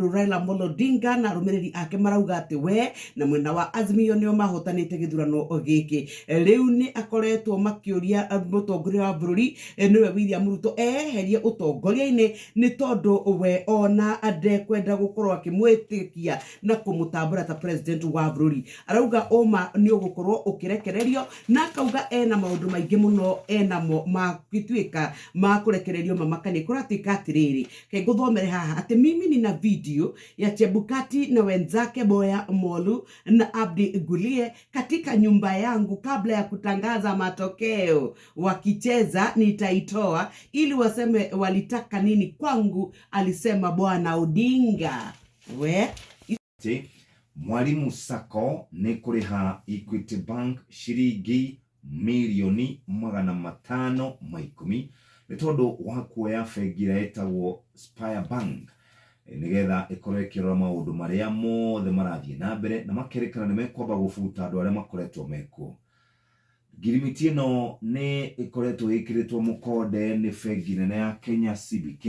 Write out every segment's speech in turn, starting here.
Raila Amolo Odinga na rumiriri ake marauga ati we na mwena wa Azimio nio mahotanite githurano giki. Riu ni akoretwo makiuria mutongoria wa bururi niwe William Ruto eherie utongoria-ini ni tondu we ona ande kwenda gukorwo akimwitikia na kumutambura ta president wa bururi. Arauga oma ni ugukorwo ukirekererio na akauga ena maundu maingi muno enamo magituika makurekererio mamakani kuratika atiriri ke guthomere haha ati mimi nina video ya Chebukati na wenzake Boya Molu na Abdi Gulie katika nyumba yangu kabla ya kutangaza matokeo, wakicheza nitaitoa ili waseme walitaka nini kwangu, alisema Bwana Odinga. Mwalimu Sacco ni kuriha Equity Bank shiringi milioni 510 ni tondu wa kuoya bengi ĩrĩa ĩtagwo Spire Bank nigetha ikorwo ikirora maundu maria mothe marathie na mbere na makerekana ni mekwamba gubuta andu aria makoretwo mekuo. Ngirimiti ino ni ikoretwo ikiritwo mukonde ni bengi nene ya Kenya CBK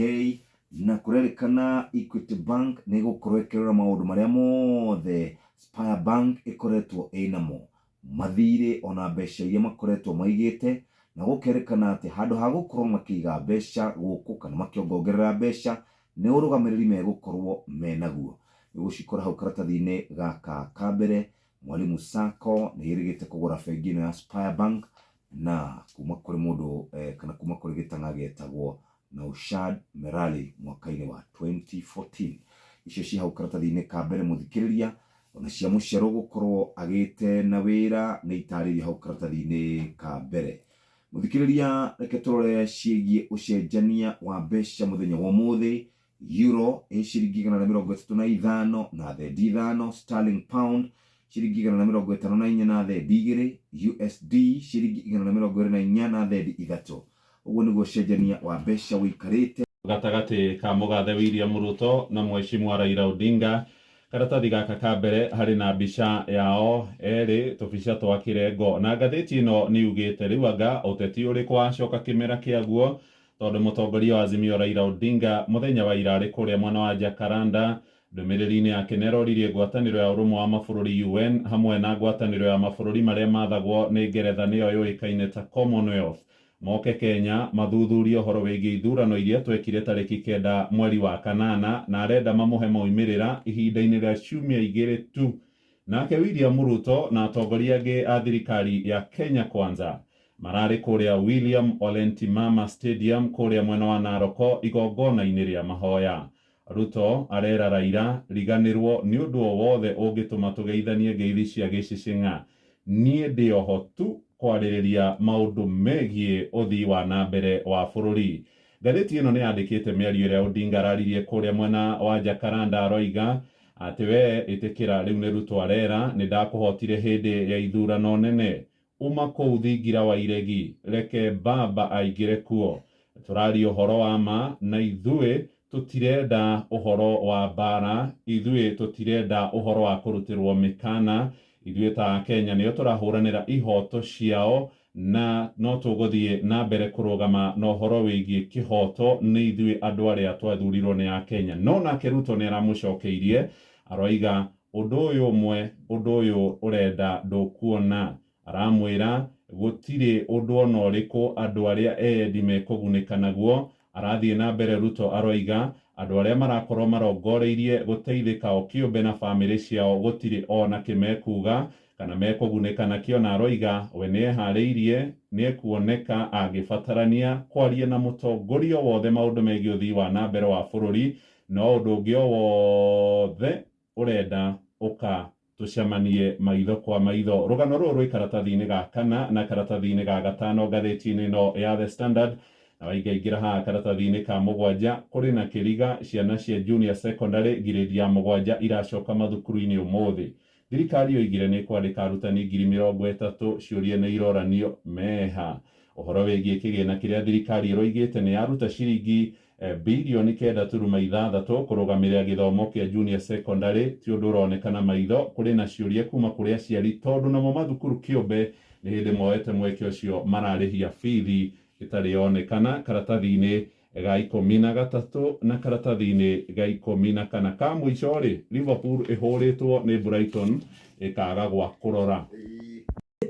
na kurerekana Equity Bank ni gukorwo ikirora maundu maria mothe Spire Bank ikoretwo inamo, mathire ona mbeca iria makoretwo maigite, na gukerekana ati handu ha gukorwo makiiga mbeca guku kana makiongongerera mbeca ni urugamiriri megukorwo menaguo. Nigucikora hau karatathi-ini gaka kambere Mwalimu Sacco ni irigite kugura bengi ino ya Spire Bank na kuma kuri mundu kana kuma kuri gitanga getagwo Naushad Merali mwaka-ini wa 2014. Icio ci hau karatathi-ini kambere muthikiriria, ona cia muciaro gukorwo agite na wira ni itarĩrio hau karatathi-ini kambere. Muthikiriria, reke turore ciĩgie ucenjania wa mbeca muthenya wa umuthi. Euro shiringi 135 na thendi 5, sterling pound shiringi 154 na thendi 2, USD shiringi 124 na thendi 3. Uguo niguo cenjania wa mbeca wikarite gatagati ka mugathe William Ruto na Mheshimiwa Raila Odinga. Karatathi gaka kambere hari na mbica yao eri tubica twa kirengo, na ngathĩti ino ni ugite riu anga uteti uri kwacoka kimera kiaguo tondu mutongoria wa Azimio Raila Odinga muthenya wa ira ari kuria mwana wa Jacaranda ndumiriri-ini yake neroririe ngwataniro ya urumwe wa mabũrũri UN hamwe na ngwataniro ya mabũrũri maria mathagwo ni Ngeretha niyo yuikaine ta Commonwealth moke Kenya mathuthurie uhoro wigie ithurano iria twekire tariki 9 mweri wa kanana, na arenda mamuhe moimirira ihinda-ini ria ciumia 2 tu. Nake William Ruto na atongoria angi a thirikari ya Kenya Kwanza marari kuria William Olentimama Stadium kuria mwena wa Naroko igongona-ini ria mahoya. Ruto arera Raila riganirwo ni undu wothe ungituma tugeithanie ngeithi cia gicicinga, nie ndi oho tu kwaririria maundu megie uthii wa nambere wa bururi. Ngathĩti ino ni yandikite mĩario ĩrĩa Odinga araririe kuria mwena wa Jacaranda, aroiga ati we itikira riu ni Ruto arera ni ndakuhotire hindi ya ithurano nene uma kuu thingira wa iregi, reke baba aingire kuo. Turaria uhoro wa ma na ithuĩ tutirenda uhoro wa bara, ithuĩ tutirenda uhoro wa kurutirwo mikana. Ithuĩ ta Kenya nĩo tũrahuranĩra ihoto ciao na no tũgũthiĩ na mbere kũrũgama na ũhoro wĩgiĩ kĩhoto nĩ ithuĩ andũ arĩa twathurirwo nĩ Akenya. No nake Ruto nĩ aramũcokeirie, aroiga ũndũ ũyũ ũmwe, ũndũ ũyũ ũrenda ndũkuona. Aramwĩra gũtirĩ ũndũ ona ũrĩkũ andũ arĩa endi mekũgunĩka naguo. Arathiĩ na mbere Ruto aroiga andu aria marakorwo marongoreirie guteithika o kiumbe na family ciao gutiri ona kimekuga kana mekugunĩka nakio, na aroiga we nĩehariirie nĩekuoneka agibatarania kwaria na mũtongoria wothe maundu megiĩ uthii wa na mbere wa bururi, no ũndũ ũngĩ wothe urenda uka tucemanie maitho kwa maitho. Rugano rũrũ rwĩ karatathi-inĩ ga 4 na karatathi-inĩ ga 5 ngathĩti-inĩ ĩno ya The Standard. Na waingaingira haha karatathi-inĩ ka 7 kuri na kiriga ciana cia junior secondary grade ya 7 iracoka mathukuru-inĩ umuthi. Thirikari yoigire nĩ kwandĩka arutani 30,000 ciũria nĩ iroranio meha. Ũhoro wĩgiĩ kĩgĩna kĩrĩa thirikari ĩroigĩte nĩ yaruta ciringi bilioni 9.6 kũrũgamĩrĩra gĩthomo kĩa junior secondary ti ũndũ ũronekana maitho. Kũrĩ na ciũria kuma kũrĩ aciari tondũ namo mathukuru kĩũmbe nĩ hĩndĩ moete mweke ũcio mararĩhia bithi itarĩ yonekana. Karatathi-inĩ ga 13 na karatathi-inĩ ga 14 ka mũico-rĩ, Liverpool ĩhũrĩtwo nĩ Brighton ĩkaga gwa kũrora.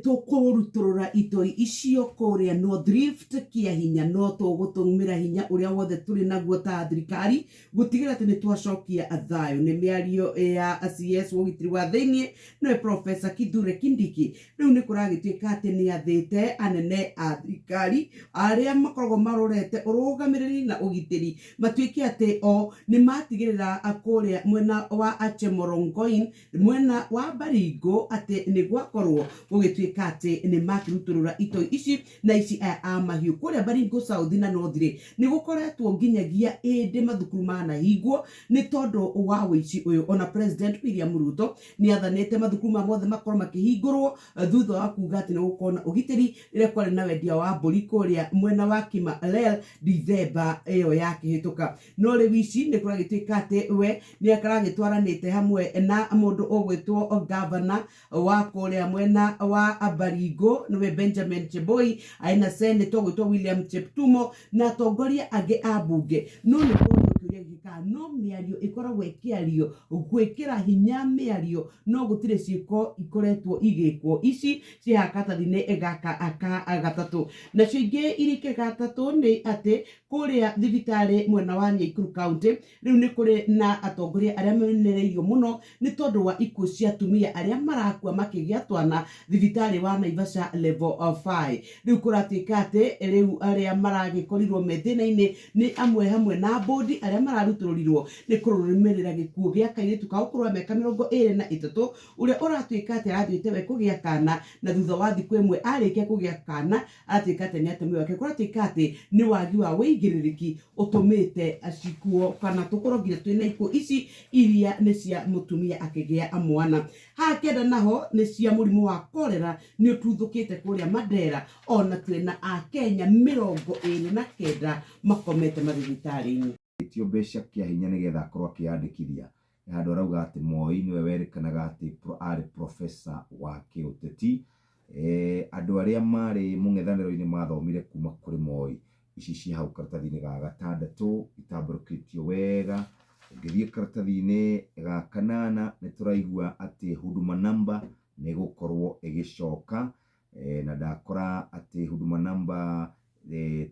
Tũkũrutũrũra itoi icio kũrĩa North Rift kĩa hinya no tũgũtũmĩra hinya ũrĩa wothe tũrĩ naguo ta thirikari gũtigĩra atĩ nĩ twacokia thayũ. Nĩ mĩario ya CS ũgitĩri wa thĩinĩ nĩwe Profesa Kithure Kindiki. Rĩu nĩ kũragĩtuĩka atĩ nĩ athĩte anene a thirikari arĩa makoragwo marorete ũrũgamĩrĩri na ũgitĩri matuĩke atĩ o nĩ matigĩrĩra kũrĩa mwena wa Achemorong'oin mwena wa Baringo atĩ nĩ gwakorwo gũgĩtuĩka atĩ nĩ makĩrutũrũra itoi ici na ici a mahiũ kũrĩa Baringo South na North rĩ nĩ gũkoretwo nginyagia ĩndĩ mathukuru manahingwo nĩ tondũ wa wĩici ũyũ. Ona President William Ruto nĩ athanĩte mathukuru mothe makorwo makĩhingũrwo thutha wa kuga atĩ nĩ gũkorwo na ũgitĩri rĩrĩa kwarĩ na wendia wa mbũri kũrĩa mwena wa Kimarel December ĩyo yakĩhĩtũka. No rĩu ici nĩ kũragĩtuĩka atĩ we nĩ akaragĩtwaranĩte hamwe na mũndũ ũgwĩtwo governor wa kũrĩa mwena wa Baringo nĩwe Benjamin Cheboi, aina senator ũgwĩtwo William Cheptumo na atongoria angĩ a mbunge. No nĩ no mĩario ĩkoragwo ĩkĩario gwĩkĩra hinya mĩario no gũtirĩ ciĩko ikoretwo igĩkwo ici cia karatathi-inĩ gaka aka gatatũ. Nacio ingĩ irike gatatũ nĩ atĩ kũrĩa thibitarĩ mwena wa Nyĩkuru County rĩu nĩ kũrĩ na atongoria arĩa menereirio mũno nĩ tondũ wa ikuũ cia atumia arĩa marakua makĩgĩa twana thibitarĩ wa Naivasha level 5. Rĩu kũratuĩka atĩ rĩu arĩa maragĩkorirwo me thĩna-inĩ nĩ amwe hamwe na bodi arĩa mararutũrũrirwo nĩ kũrũmĩrĩra gĩkuũ gĩa kairĩtu ka ũkũrũ wa mĩaka 23 ũrĩa ũratuĩka atĩ arathiĩte we kũgĩa kana na thutha wa thikũ ĩmwe arĩkia kũgĩa kana atuĩka atĩ nĩ atumia wake. Kũratuĩka atĩ nĩ wagi wa wĩigĩrĩrĩki ũtũmĩte acikuo kana tũkorwo nginya twĩna ikuũ ici iria nĩ cia mũtumia akĩgĩa mwana. Haha kenda naho nĩ cia mũrimũ wa korera nĩ ũtuthũkĩte kũrĩa Mandera ona twĩ na Akenya 29 makomete mathibitarĩ-inĩ. Tio mbeca kĩa hinya nĩgetha akorwo akĩyandĩkithia handũ arauga atĩ Moi nĩwe werĩkanaga atĩ arĩ profesa wa kĩũteti. Andũ arĩa marĩ mũng'ethanĩro-inĩ mathomire kuma kũrĩ Moi. Ici cia hau karatathi-inĩ ga 6 itambũrũkĩtio wega. Ũngĩthiĩ karatathi-inĩ ga 8 nĩ tũraigua atĩ huduma number nĩ gũkorwo ĩgĩcoka na ndakora atĩ huduma number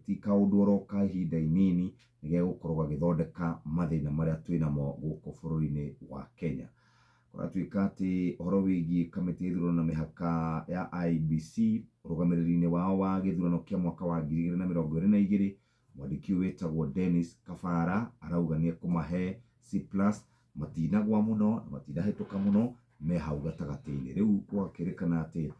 ti kaũndũ oroka ihinda inini nĩgegũkorwo gagĩthondeka mathĩna marĩa twĩnamo gũkũ bũrũri-inĩ wa Kenya. Kũratuĩka atĩ ũhoro wĩgiĩ kamĩtĩ ya ithurano na mĩhaka ya IEBC ũrũgamĩrĩri-inĩ wao wa gĩthurano kĩa mwaka wa 2022 mwandĩki ũyũ wĩtagwo Dennis Kabara arauga nĩ ekũmahe C+ matinagwa mũno na matinahĩtũka mũno me hau gatagatĩ-inĩ. Rĩu gwakĩrĩkana atĩ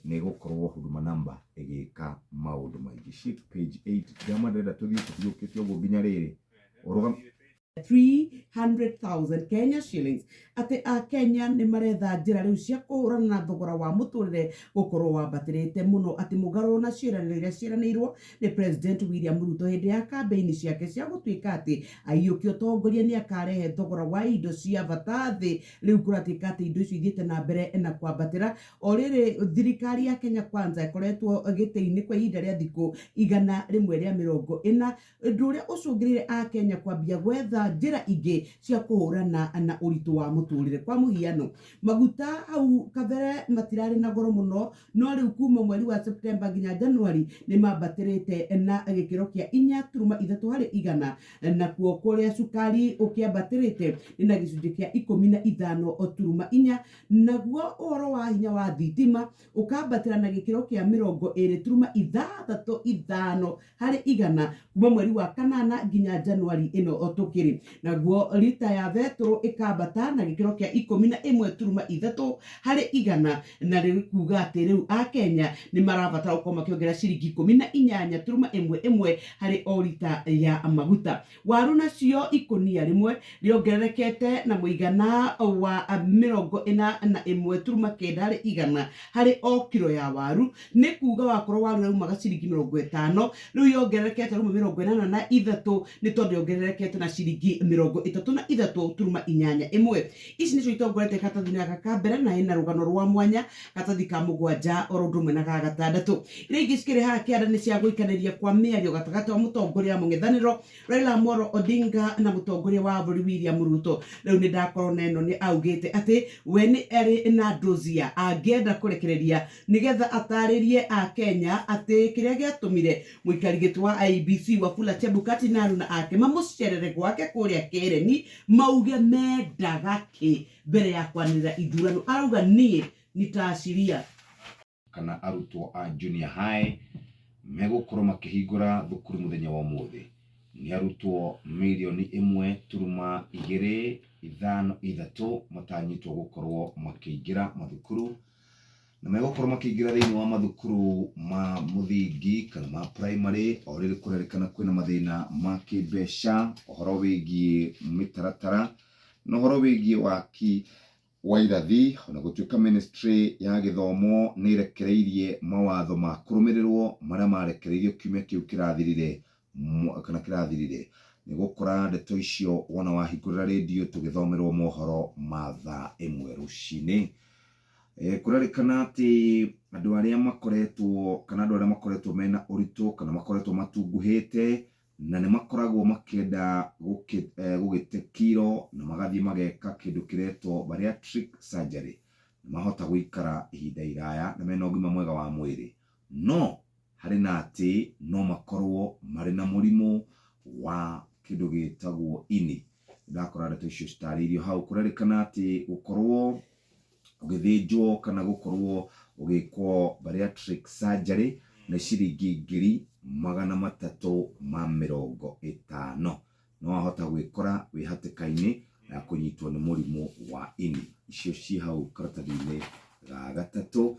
nĩ gũkorwo huduma number ĩgĩka maũndũ maingĩ. Page 8 kĩama ndĩrenda tũthiũkĩte ũguo nginya rĩrĩ 300,000 Kenya shillings atĩ Akenya nĩ maretha njĩra rĩu cia kũhũrana na thogora wa mũtũrĩre gũkorwo wambatĩrĩte mũno atĩ mũgarũ na ciĩranĩro iria ciĩranĩirwo nĩ President William Ruto hĩndĩ ya kambĩini ciake cia gũtuĩka atĩ aiyũkia ũtongoria nĩ akarehe thogora wa indo cia bata thĩ. Rĩu kũratuĩka atĩ indo icio ithiĩte na mbere na kwambatĩra o rĩrĩ thirikari ya Kenya Kwanza ĩkoretwo gĩtĩ-inĩ kwa ihinda rĩa thikũ 140 ũndũ ũrĩa ũcũngĩrĩire Akenya kwambia gwetha njĩra ingĩ cia kũhũrana na ũritũ wa mũtũrĩre. Kwa mũhiano maguta hau kabere matirarĩ na goro mũno no rĩu kuma mweri wa September nginya January nĩ mambatĩrĩte na gĩkĩro kĩa 4.3% na kuo kũrĩa cukari ũkĩambatĩrĩte na gĩcunjĩ kĩa 15.4 naguo ũhoro wa hinya wa thitima ũkambatĩra na gĩkĩro kĩa 20.65% kuma mweri wa kanana nginya January ĩno tũkĩrĩ. Naguo lita ya betũrũ ĩkambata na gĩkĩro kĩa 11.3% na rĩu kuga atĩ rĩu Akenya nĩ marabatara gũkorwo makĩongerera ciringi 18.11 harĩ o lita ya maguta. Waru nacio ikũnia rĩmwe rĩongererekete na mũigana wa 41.9% harĩ o kilo ya waru. Nĩ kuga wakorwo waru raumaga ciringi 50 rĩu yongererekete rĩmwe 83 nĩ tondũ yongererekete na ciringi ciringi 33.81. Ici nicio itongorete katathi-inĩ gaka ka mbere na ina rugano rwa mwanya katathi ka mũgwanja oro ũndũ ũmwe na ga gatandatũ. Iria ingĩ cikĩrĩ haha kĩanda nĩ cia gũikanĩria kwa mĩario gatagatĩ wa mũtongoria wa mũng'ethanĩro Raila Amolo Odinga na mũtongoria wa bũrũri William Ruto. Rĩu nĩ ndakorwo na ĩno nĩ augĩte atĩ we nĩ arĩ na ndũzia angĩenda kũrekereria nĩgetha atarĩrie a Kenya atĩ kĩrĩa gĩatũmire mũikari gĩtĩ wa IEBC Wafula Chebukati na aruna ake mamũcerere gwake kũrĩa Kĩreni mauge mendaga kĩ mbere ya kwanĩrĩra ithurano. Arauga niĩ nitaciria kana arutwo a junior high megũkorwo makĩhingũra thukuru mũthenya wa ũmũthĩ. Nĩ arutwo 1,253,000 matanyitwo gũkorwo makĩingĩra mathukuru na megũkorwo makĩingĩra thĩinĩ wa mathukuru ma mũthingi kana ma primary o rĩrĩ kũrerĩkana kwĩna mathĩna ma kĩmbeca, ũhoro wĩgiĩ mĩtaratara na ũhoro wĩgiĩ waki wa irathi. Ona gũtuĩka ministry ya gĩthomo nĩ irekereirie mawatho ma kũrũmĩrĩrwo marĩa marekereirio kiumia kĩu kĩrathirire nĩ gũkora ndeto icio wona wahingũrĩra radio tũgĩthomerwo mohoro ma thaa 1 rũcinĩ. Kũrerĩkana atĩ andũ arĩa makoretwo mena ũritũ kana makoretwo matunguhĩte na nĩ makoragwo makĩenda gũgĩte kiro na magathiĩ mageka kĩndũ kĩretwo bariatric surgery, mahota gũikara ihinda iraya na mena ũgima mwega wa mwĩrĩ, no harĩ na atĩ no makorwo marĩ na mũrimũ wa kĩndũ gĩtagwo ini. Ndakora ndeto icio citarĩirio hau. Kũrerĩkana atĩ gũkorwo ũgĩthĩnjwo kana gũkorwo ũgĩkwo bariatric surgery nĩ ciringi 350,000. No wahota gwĩkora wĩ hatĩka-inĩ ya kũnyitwo nĩ mũrimũ wa ini. Icio ciĩ hau karatathi-inĩ ga gatatũ.